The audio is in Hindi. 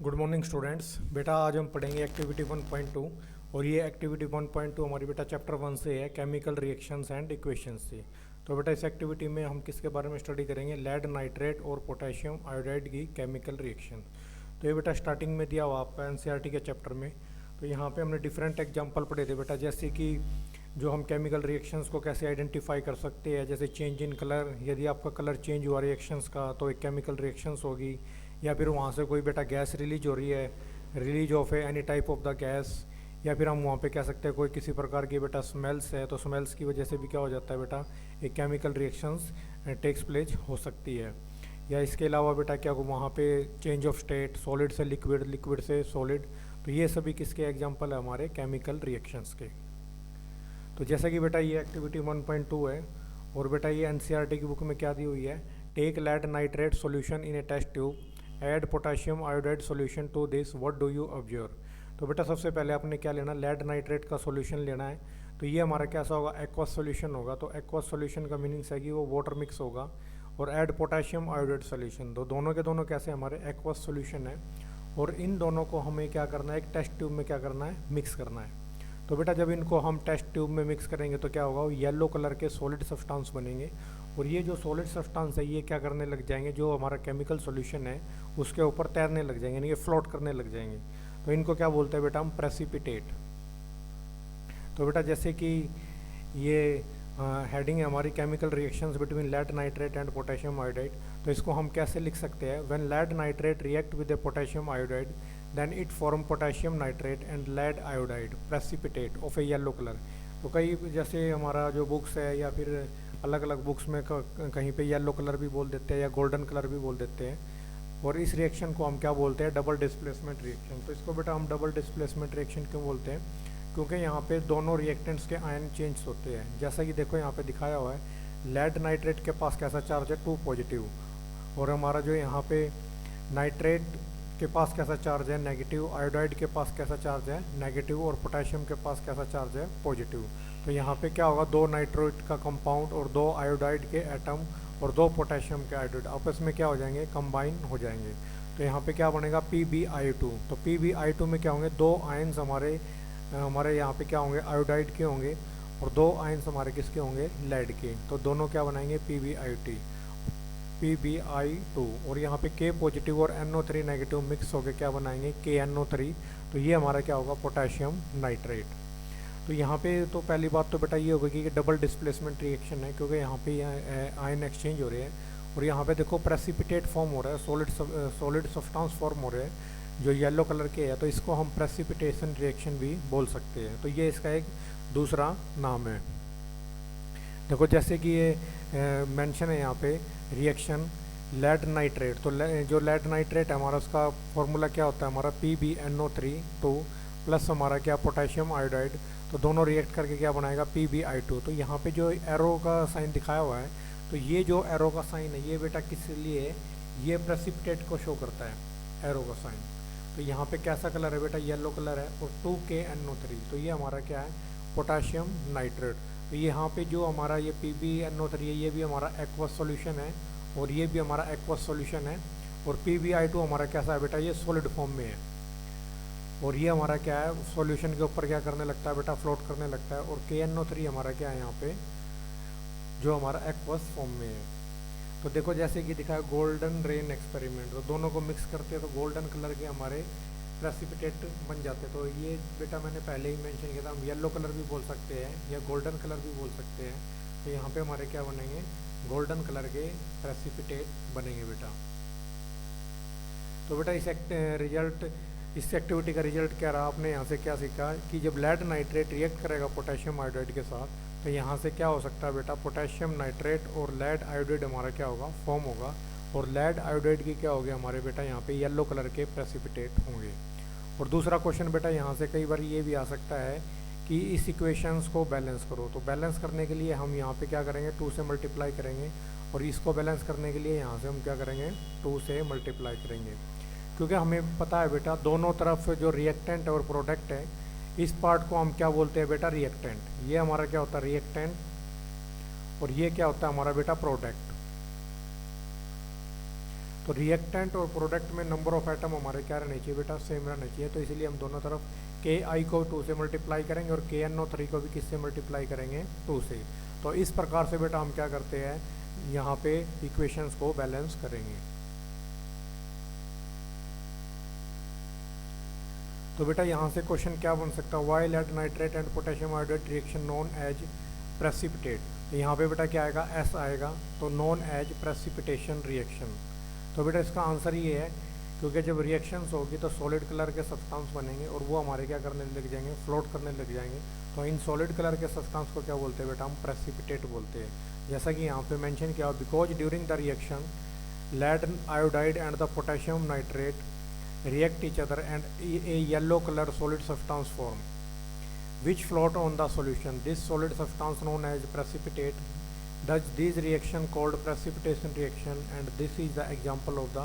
Good morning students. बेटा आज हम पढ़ेंगे एक्टिविटी 1.2 और ये एक्टिविटी 1.2 हमारी बेटा चैप्टर 1 से है, केमिकल रिएक्शंस एंड इक्वेशंस से। तो बेटा इस एक्टिविटी में हम किसके बारे में स्टडी करेंगे? लेड नाइट्रेट और पोटेशियम आयोडाइड की केमिकल रिएक्शन। तो ये बेटा स्टार्टिंग में दिया हुआ आपका एनसीईआरटी के चैप्टर में। तो यहाँ पे हमने डिफरेंट एग्जाम्पल पढ़े थे बेटा, जैसे कि जो हम केमिकल रिएक्शंस को कैसे आइडेंटिफाई कर सकते हैं, जैसे चेंज इन कलर। यदि आपका कलर चेंज हुआ रिएक्शंस का तो एक केमिकल रिएक्शंस होगी, या फिर वहाँ से कोई बेटा गैस रिलीज हो रही है, release of any type of the gas, या फिर हम वहाँ पे कह सकते हैं कोई किसी प्रकार की बेटा स्मेल्स है, तो स्मेल्स की वजह से भी क्या हो जाता है बेटा, एक केमिकल रिएक्शंस टेक्स प्लेस हो सकती है। या इसके अलावा बेटा क्या वहाँ पे चेंज ऑफ स्टेट, सॉलिड से लिक्विड, लिक्विड से सॉलिड। तो ये सभी किसके एग्जाम्पल है? हमारे केमिकल रिएक्शंस के। तो जैसा कि बेटा ये एक्टिविटी 1.2 है और बेटा ये एनसीईआरटी की बुक में क्या दी हुई है, take lead nitrate solution in a test tube, add potassium iodide solution to this, what do you observe. तो बेटा सबसे पहले आपने क्या लेना, लेड नाइट्रेट का सॉल्यूशन लेना है। तो ये हमारा कैसा होगा? एक्वस सॉल्यूशन होगा। तो एक्वस सॉल्यूशन का मीनिंग्स है कि वो वाटर मिक्स होगा। और ऐड पोटेशियम आयोडाइड सॉल्यूशन, तो दोनों के दोनों कैसे हमारे एक्वस सॉल्यूशन है। और इन दोनों को हमें क्या करना है, एक टेस्ट ट्यूब में क्या करना है, मिक्स करना है। तो बेटा जब इनको हम टेस्ट ट्यूब में मिक्स करेंगे तो क्या होगा, वो येलो कलर के सॉलिड सब्सटेंस बनेंगे। और ये जो सॉलिड सब्सटेंस है ये क्या करने लग जाएंगे, जो हमारा केमिकल सॉल्यूशन है उसके ऊपर तैरने लग जाएंगे, यानी कि फ्लोट करने लग जाएंगे। तो इनको क्या बोलते हैं बेटा हम? प्रेसिपिटेट। तो बेटा जैसे कि ये हेडिंग है हमारी, chemical reactions between lead nitrate and potassium iodide. तो इसको हम कैसे लिख सकते हैं? When lead nitrate react with the potassium iodide then it form potassium nitrate and lead iodide precipitate of a yellow colour. तो कई जैसे हमारा जो बुक्स है या फिर अलग अलग बुक्स में कहीं पे येलो कलर भी बोल देते हैं या गोल्डन कलर भी बोल देते हैं। और इस रिएक्शन को हम क्या बोलते हैं? Double displacement reaction. तो इसको बेटा हम डबल डिस्प्लेसमेंट रिएक्शन क्यों बोलते हैं? क्योंकि यहाँ पे दोनों रिएक्टेंट्स के आयन चेंज होते हैं। जैसा कि देखो यहाँ पे दिखाया हुआ है, लेड नाइट्रेट के पास कैसा चार्ज है? 2 पॉजिटिव। और हमारा जो यहाँ पे नाइट्रेट के पास कैसा चार्ज है? नेगेटिव। आयोडाइड के पास कैसा चार्ज है? नेगेटिव। और पोटेशियम के पास कैसा चार्ज है? पॉजिटिव। तो यहाँ पे क्या होगा, 2 नाइट्रेट का कंपाउंड और 2 आयोडाइड के एटम और 2 पोटेशियम के आयोडाइड आपस में क्या हो जाएंगे? कंबाइन हो जाएंगे। तो यहाँ पे क्या बनेगा? PbI2। तो PbI2 में क्या होंगे? 2 आयन्स हमारे यहाँ पे क्या होंगे? आयोडाइड के होंगे। और 2 आयन्स हमारे किसके होंगे? लेड के। तो दोनों क्या बनाएंगे? PbI2। और यहाँ पे K पॉजिटिव और NO3 नेगेटिव मिक्स होकर क्या बनाएंगे? KNO3। तो ये हमारा क्या होगा? Potassium nitrate. तो यहाँ पे तो पहली बात तो बेटा ये होगी कि डबल डिस्प्लेसमेंट रिएक्शन है, क्योंकि यहाँ पे आयन एक्सचेंज हो रहे हैं। और यहाँ पे देखो प्रेसिपिटेट फॉर्म हो रहा है, सॉलिड सब्सटेंस फॉर्म हो रहे हैं जो येलो कलर के है। तो इसको हम प्रेसिपिटेशन रिएक्शन भी बोल सकते हैं। तो ये इसका एक दूसरा नाम है। देखो जैसे कि ये मेंशन है यहाँ पे रिएक्शन लेड नाइट्रेट। तो जो लेड नाइट्रेट है हमारा, उसका फॉर्मूला क्या होता है हमारा? PbNO3 प्लस हमारा क्या? Potassium iodide. तो दोनों रिएक्ट करके क्या बनाएगा? PbI2। तो यहाँ पे जो एरो का साइन दिखाया हुआ है, तो ये जो एरो का साइन है ये बेटा किस लिए? ये प्रेसिपिटेट को शो करता है, एरो का साइन। तो यहाँ पे कैसा कलर है बेटा? येलो कलर है। और 2KNO3, तो ये हमारा क्या है? Potassium nitrate. तो यहाँ पे जो हमारा ये PbNO3 है ये भी हमारा एक्वस सॉल्यूशन है, और ये भी हमारा एक्वस सॉल्यूशन है। और PbI2 हमारा कैसा है बेटा? ये सॉलिड फॉर्म में है। और ये हमारा क्या है? सॉल्यूशन के ऊपर क्या करने लगता है बेटा? फ्लोट करने लगता है। और KNO3 हमारा क्या है यहाँ पे? जो हमारा एक्वस फॉर्म में है। तो देखो जैसे कि दिखाया गोल्डन रेन एक्सपेरिमेंट। तो दोनों को मिक्स करते हैं तो गोल्डन कलर के हमारे प्रेसिपिटेट बन जाते हैं। तो ये बेटा मैंने पहले ही मेंशन किया था, हम येलो कलर भी बोल सकते हैं या गोल्डन कलर भी बोल सकते हैं। तो यहाँ पे हमारे क्या बनेंगे? गोल्डन कलर के प्रेसिपिटेट बनेंगे बेटा। तो बेटा इस एक्टिविटी का रिजल्ट क्या रहा? आपने यहाँ से क्या सीखा कि जब लेड नाइट्रेट रिएक्ट करेगा पोटेशियम आयोडाइड के साथ, तो यहाँ से क्या हो सकता है बेटा? पोटेशियम नाइट्रेट और लेड आयोडाइड हमारा क्या होगा? फॉर्म होगा। और लेड आयोडाइड की क्या होगी हमारे बेटा? यहाँ पे येलो कलर के प्रेसिपिटेट होंगे। और दूसरा क्वेश्चन बेटा यहाँ से कई बार ये भी आ सकता है कि इस इक्वेशंस को बैलेंस करो। तो बैलेंस करने के लिए हम यहाँ पे क्या करेंगे? 2 से मल्टीप्लाई करेंगे। और इसको बैलेंस करने के लिए यहाँ से हम क्या करेंगे? 2 से मल्टीप्लाई करेंगे। क्योंकि हमें पता है बेटा दोनों तरफ जो रिएक्टेंट और प्रोडक्ट है, इस पार्ट को हम क्या बोलते हैं बेटा? रिएक्टेंट। ये हमारा क्या होता है? रिएक्टेंट। और ये क्या होता है हमारा बेटा? प्रोडक्ट। तो रिएक्टेंट और प्रोडक्ट में नंबर ऑफ एटम हमारे क्या रहने चाहिए बेटा, सेम रहने चाहिए। तो इसीलिए हम दोनों तरफ के आई को 2 से मल्टीप्लाई करेंगे और के एन ओ 3 को भी किससे मल्टीप्लाई करेंगे, 2 से। तो इस प्रकार से बेटा हम क्या करते हैं, यहाँ पे इक्वेशंस को बैलेंस करेंगे। तो बेटा यहाँ से क्वेश्चन क्या बन सकता है, why lead nitrate and potassium iodide reaction known as precipitate. तो यहाँ पे बेटा क्या आएगा, एस आएगा, तो नॉन एज प्रेसिपिटेशन रिएक्शन। तो बेटा इसका आंसर ये है, क्योंकि जब रिएक्शंस होगी तो सॉलिड कलर के सब्सटेंस बनेंगे और वो हमारे क्या करने लग जाएंगे, फ्लोट करने लग जाएंगे। तो इन सॉलिड कलर के सब्सटेंस को क्या बोलते हैं बेटा, हम प्रेसिपिटेट बोलते हैं। जैसा कि यहाँ पे मेंशन किया, because during the reaction lead iodide and the potassium nitrate react each other and a yellow color solid substance form which float on the solution. This solid substance known as precipitate. Thus these reaction called precipitation reaction, and this is the example of the